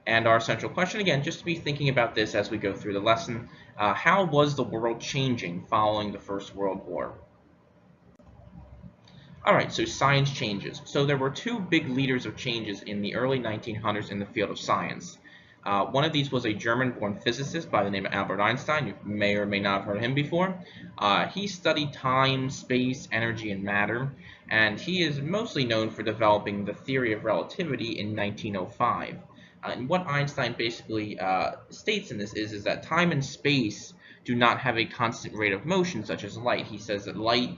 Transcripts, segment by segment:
And our central question, again, just to be thinking about this as we go through the lesson, how was the world changing following the First World War? All right, so science changes. So there were two big leaders of changes in the early 1900s in the field of science. One of these was a German-born physicist by the name of Albert Einstein. You may or may not have heard of him before. He studied time, space, energy, and matter, and he is mostly known for developing the theory of relativity in 1905. And what Einstein basically states in this is that time and space do not have a constant rate of motion such as light. He says that light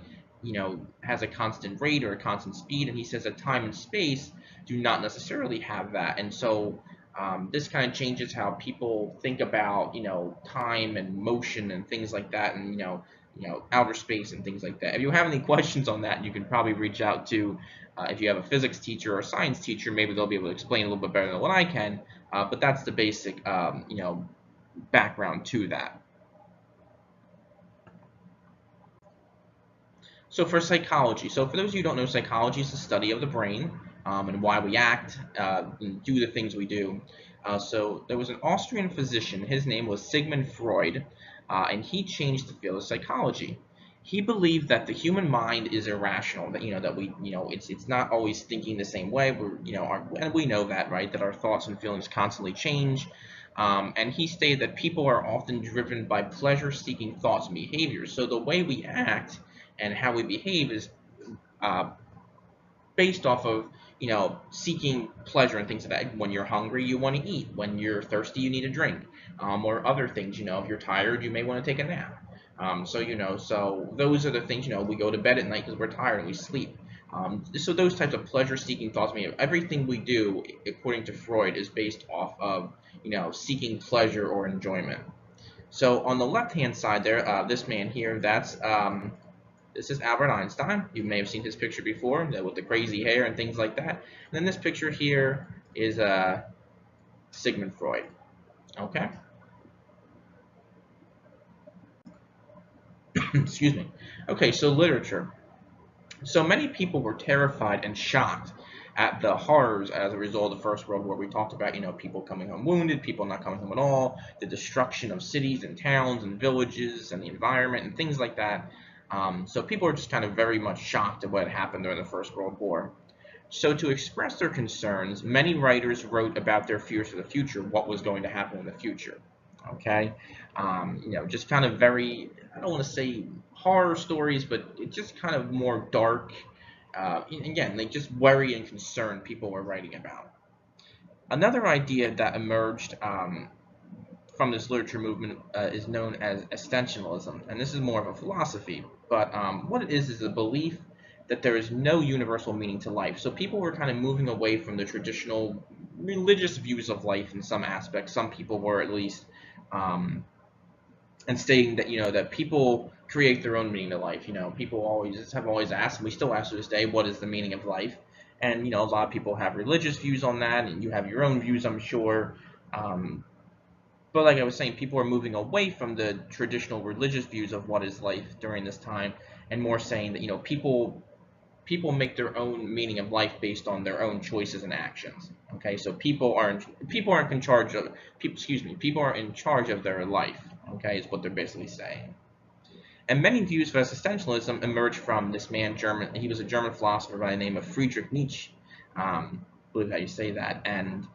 has a constant rate or a constant speed, and he says that time and space do not necessarily have that. And so this kind of changes how people think about, time and motion and things like that, and outer space and things like that. If you have any questions on that, you can probably reach out to, if you have a physics teacher or a science teacher, maybe they'll be able to explain a little bit better than what I can. But that's the basic, background to that. So for psychology, so for those of you who don't know, psychology is the study of the brain and why we act and do the things we do. So there was an Austrian physician, his name was Sigmund Freud, and he changed the field of psychology. He believed that the human mind is irrational, that that we it's not always thinking the same way. And we know that, right? That our thoughts and feelings constantly change. And he stated that people are often driven by pleasure-seeking thoughts and behaviors. So the way we act and how we behave is uh, based off of seeking pleasure and things like that. When you're hungry, you want to eat. When you're thirsty, you need a drink, or other things. If you're tired, you may want to take a nap. So those are the things. We go to bed at night because we're tired and we sleep. So those types of pleasure-seeking thoughts, everything we do, according to Freud, is based off of seeking pleasure or enjoyment. So on the left-hand side there, this man here, this is Albert Einstein. You may have seen his picture before with the crazy hair and things like that. And then this picture here is Sigmund Freud. Okay? Excuse me. Okay, so literature. So many people were terrified and shocked at the horrors as a result of the First World War. We talked about, people coming home wounded, people not coming home at all, the destruction of cities and towns and villages and the environment and things like that. So people are just kind of very much shocked at what happened during the First World War. So to express their concerns, many writers wrote about their fears for the future, what was going to happen in the future. Okay, just kind of very, I don't want to say horror stories, but it's just kind of more dark. Again, like just worry and concern people were writing about. Another idea that emerged from this literature movement is known as existentialism, and this is more of a philosophy. But what it is a belief that there is no universal meaning to life. So people were kind of moving away from the traditional religious views of life in some aspects. Some people were, at least, and stating that that people create their own meaning to life. People have always asked, and we still ask to this day, what is the meaning of life? And a lot of people have religious views on that, and you have your own views, I'm sure. But like I was saying, people are moving away from the traditional religious views of what is life during this time, and more saying that people make their own meaning of life based on their own choices and actions. Okay, so people aren't in charge of people are in charge of their life. Okay, is what they're basically saying. And many views of existentialism emerged from this man, he was a German philosopher by the name of Friedrich Nietzsche. I believe how you say that. And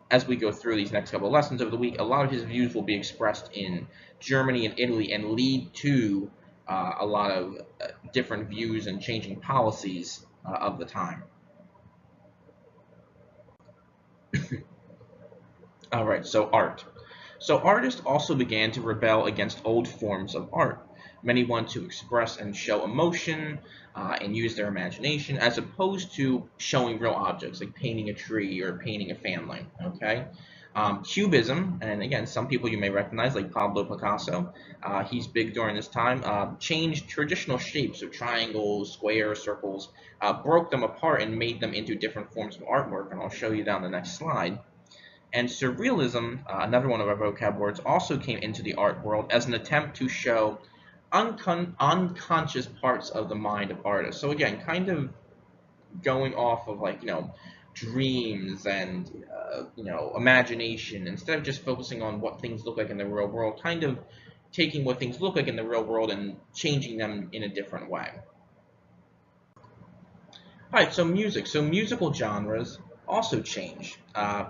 as we go through these next couple of lessons over the week, a lot of his views will be expressed in Germany and Italy and lead to a lot of different views and changing policies of the time. All right, so art. So artists also began to rebel against old forms of art. Many want to express and show emotion and use their imagination, as opposed to showing real objects like painting a tree or painting a family. Okay, Cubism, and again, some people you may recognize, like Pablo Picasso, he's big during this time, changed traditional shapes of triangles, squares, circles, broke them apart and made them into different forms of artwork, and I'll show you down the next slide. And surrealism, another one of our vocab words, also came into the art world as an attempt to show unconscious parts of the mind of artists. So again, kind of going off of dreams and imagination, instead of just focusing on what things look like in the real world, kind of taking what things look like in the real world and changing them in a different way. All right, so music. So musical genres also change.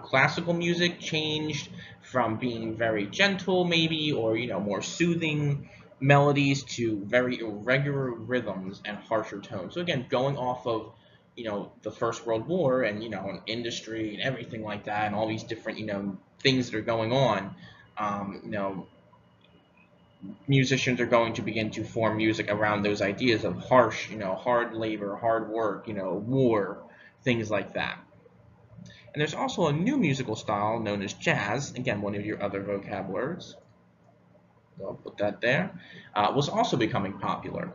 Classical music changed from being very gentle, maybe, or more soothing melodies to very irregular rhythms and harsher tones. So again, going off of the First World War and an industry and everything like that, and all these different things that are going on. Musicians are going to begin to form music around those ideas of harsh, hard labor, hard work, war, things like that. And there's also a new musical style known as jazz, again, one of your other vocab words, so I'll put that there, was also becoming popular.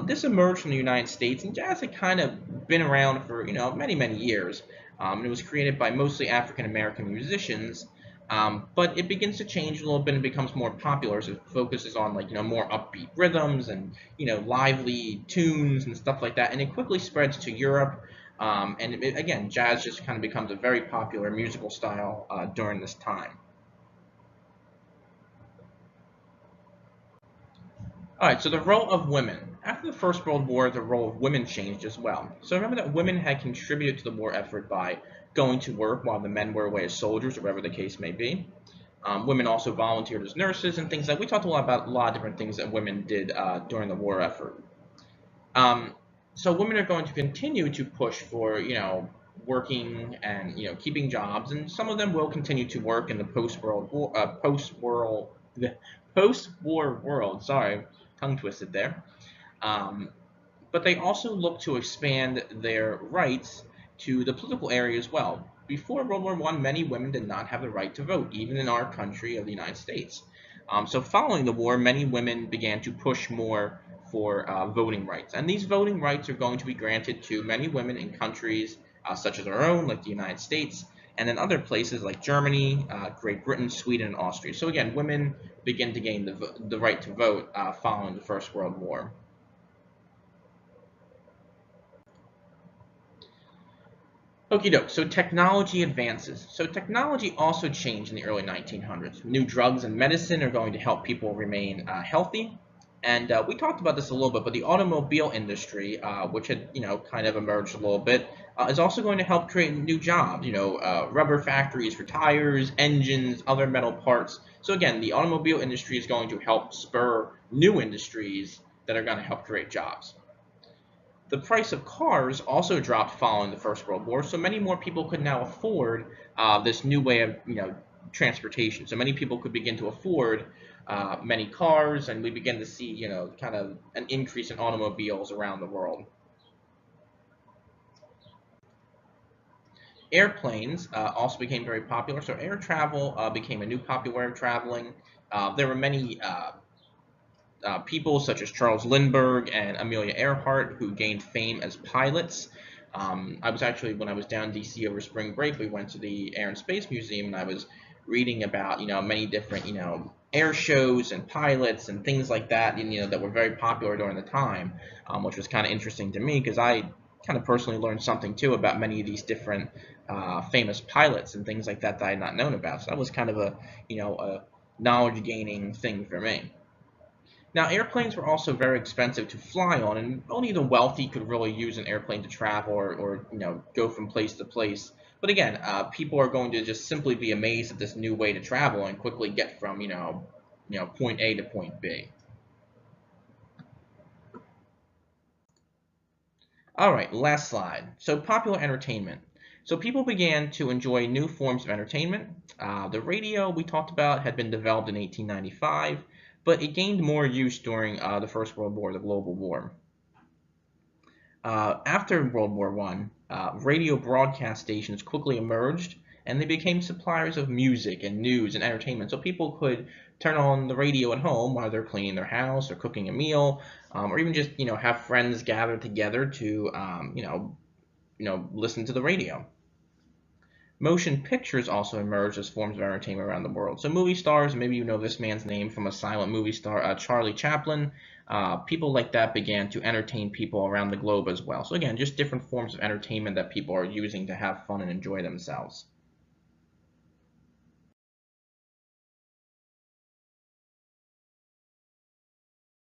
This emerged from the United States, and jazz had kind of been around for many many years. And it was created by mostly African American musicians. But it begins to change a little bit and becomes more popular as it focuses on like more upbeat rhythms and lively tunes and stuff like that. And it quickly spreads to Europe. Again, jazz just kind of becomes a very popular musical style during this time. All right, so the role of women. After the First World War, the role of women changed as well. So remember that women had contributed to the war effort by going to work while the men were away as soldiers, or whatever the case may be. Women also volunteered as nurses and things like we talked a lot about a lot of different things that women did during the war effort. Um, so women are going to continue to push for working and keeping jobs, and some of them will continue to work in the post-war world. Sorry, tongue twisted there. Um, but they also look to expand their rights to the political area as well. Before World War I, many women did not have the right to vote, even in our country of the United States. So following the war, many women began to push more for voting rights. And these voting rights are going to be granted to many women in countries such as our own, like the United States, and in other places like Germany, Great Britain, Sweden, and Austria. So again, women begin to gain the right to vote following the First World War. Okie doke, so technology advances. So technology also changed in the early 1900s. New drugs and medicine are going to help people remain healthy. And we talked about this a little bit, but the automobile industry, which had, kind of emerged a little bit, is also going to help create new jobs, rubber factories for tires, engines, other metal parts. So again, the automobile industry is going to help spur new industries that are going to help create jobs. The price of cars also dropped following the First World War, so many more people could now afford this new way of transportation. So many people could begin to afford many cars, and we begin to see kind of an increase in automobiles around the world. Airplanes also became very popular, so air travel became a new popular way of traveling. There were many people such as Charles Lindbergh and Amelia Earhart who gained fame as pilots. I was actually, when I was down in DC over spring break, we went to the Air and Space Museum, and I was reading about many different air shows and pilots and things like that, and, that were very popular during the time, which was kind of interesting to me because I kind of personally learned something too about many of these different famous pilots and things like that that I had not known about. So that was kind of a knowledge gaining thing for me. Now, airplanes were also very expensive to fly on, and only the wealthy could really use an airplane to travel or go from place to place. But again, people are going to just simply be amazed at this new way to travel and quickly get from point A to point B. All right, last slide. So popular entertainment. So people began to enjoy new forms of entertainment. The radio we talked about had been developed in 1895, but it gained more use during the First World War, the Global War. After World War One, radio broadcast stations quickly emerged, and they became suppliers of music and news and entertainment. So people could turn on the radio at home while they're cleaning their house or cooking a meal, or even just have friends gather together to listen to the radio. Motion pictures also emerged as forms of entertainment around the world. So movie stars, maybe you know this man's name from a silent movie star, Charlie Chaplin. people like that began to entertain people around the globe as well. So again, just different forms of entertainment that people are using to have fun and enjoy themselves.